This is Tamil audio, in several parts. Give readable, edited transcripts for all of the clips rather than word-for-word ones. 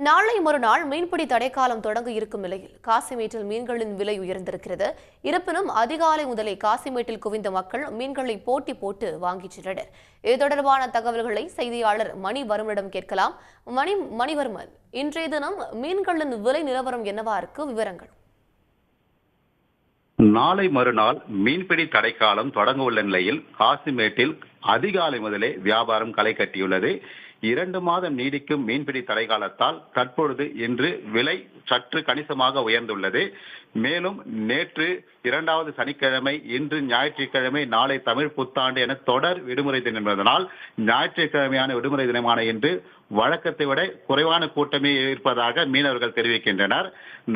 நாளை மறுநாள் மீன்பிடி தடைக்காலம் தொடங்க இருக்கும் நிலையில் காசிமேட்டில் மீன்களின் விலை உயர்ந்திருக்கிறது. இருப்பினும் அதிகாலை முதலே காசிமேட்டில் குவிந்த மக்கள் மீன்களை போட்டி போட்டு வாங்கிச் சென்றனர். இது தொடர்பான தகவல்களை செய்தியாளர் மணிவர்மனிடம் கேட்கலாம். மணிவர்மன், இன்றைய தினம் மீன்களின் விலை நிலவரம் என்னவா இருக்கு? விவரங்கள். நாளை மறுநாள் மீன்பிடி தடைக்காலம் தொடங்க உள்ள நிலையில் காசிமேட்டில் அதிகாலை முதலே வியாபாரம் களை கட்டியுள்ளது. 2 மாதம் நீடிக்கும் மீன்பிடி தடைக்காலத்தால் தற்பொழுது இன்று விலை சற்று கணிசமாக உயர்ந்துள்ளது. மேலும் நேற்று 2வது சனிக்கிழமை, இன்று ஞாயிற்றுக்கிழமை, நாளை தமிழ் புத்தாண்டு என தொடர் விடுமுறை தினம் என்பதனால் ஞாயிற்றுக்கிழமையான விடுமுறை தினமான இன்று வழக்கத்தை விட குறைவான கூட்டமே இருப்பதாக மீனவர்கள் தெரிவிக்கின்றனர்.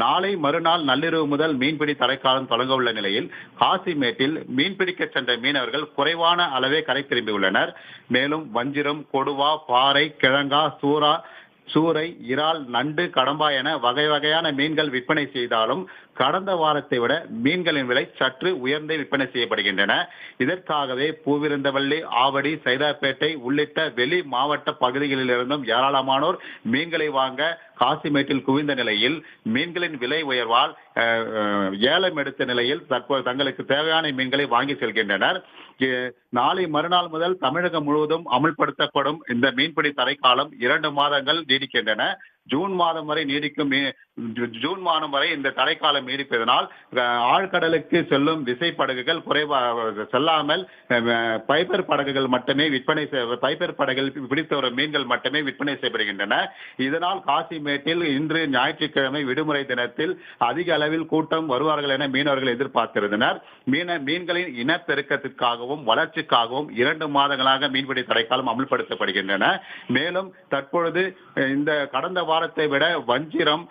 நாளை மறுநாள் நள்ளிரவு முதல் மீன்பிடி தடைக்காலம் தொடங்க உள்ள நிலையில் காசிமேட்டில் மீன்பிடிக்க சென்ற மீனவர்கள் குறைவான அளவே கரை திரும்பியுள்ளனர். மேலும் வஞ்சிரம், கொடுவா, பாறை, கிழங்கா, சூறை, இறால், நண்டு, கடம்பா என வகை வகையான மீன்கள் விற்பனை செய்தாலும் கடந்த வாரத்தை விட மீன்களின் விலை சற்று உயர்ந்தே விற்பனை செய்யப்படுகின்றன. இதற்காகவே பூவிருந்தவள்ளி, ஆவடி, சைதாப்பேட்டை உள்ளிட்ட வெளி மாவட்ட பகுதிகளில் இருந்தும் ஏராளமானோர் மீன்களை வாங்க காசிமேட்டில் குவிந்த நிலையில் மீன்களின் விலை உயர்வால் ஏலம் எடுத்த நிலையில் தற்போது தங்களுக்கு தேவையான மீன்களை வாங்கி செல்கின்றனர். நாளை மறுநாள் முதல் தமிழகம் முழுவதும் அமல்படுத்தப்படும் இந்த மீன்பிடி தடைக்காலம் 2 மாதங்கள் நீடிக்கின்றன. ஜூன் மாதம் வரை இந்த தடைக்காலம் நீடிப்பதனால் ஆழ்கடலுக்கு செல்லும் விசைப்படகுகள் செல்லாமல் பைபர் படகுகள் மட்டுமே பைபர் படகுகள் பிடித்த ஒரு மீன்கள் மட்டுமே விற்பனை செய்யப்படுகின்றன. இதனால் காசிமேட்டில் இன்று ஞாயிற்றுக்கிழமை விடுமுறை தினத்தில் அதிக அளவில் கூட்டம் வருவார்கள் என மீனவர்கள் எதிர்பார்த்திருந்தனர். மீன்களின் இனப்பெருக்கத்திற்காகவும் வளர்ச்சிக்காகவும் 2 மாதங்களாக மீன்பிடி தடைக்காலம் அமல்படுத்தப்படுகின்றன. மேலும் தற்பொழுது இந்த கடந்த வாரத்தை விட வஞ்சிரம்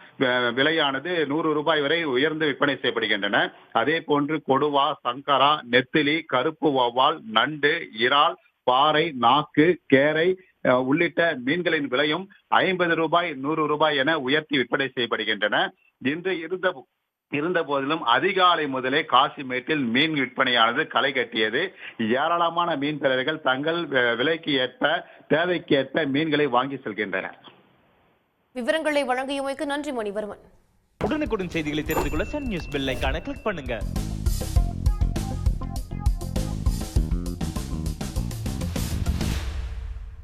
விலையானது 100 ரூபாய் வரை உயர்ந்து விற்பனை செய்யப்படுகின்றன. அதே போன்று கொடுவா, சங்கரா, நெத்திலி, கருப்பு வௌவால், நண்டு, இறால், பாறை, நாக்கு, கேரை உள்ளிட்ட மீன்களின் விலையும் 50 ரூபாய், 100 ரூபாய் என உயர்த்தி விற்பனை செய்யப்படுகின்றன. இன்று இருந்த போதிலும் அதிகாலை முதலே காசிமேட்டில் மீன் விற்பனையானது களை கட்டியது. ஏராளமான மீன் பிறர்கள் தங்கள் விலைக்கு ஏற்ப, தேவைக்கு ஏற்ப மீன்களை வாங்கி செல்கின்றனர். விவரங்களை வழங்கியமைக்கு நன்றி மணிவர்மன். உடனுக்குடன் செய்திகளை தெரிந்து கொள்ள சன் நியூஸ் பெல் ஐகானை கிளிக் பண்ணுங்க.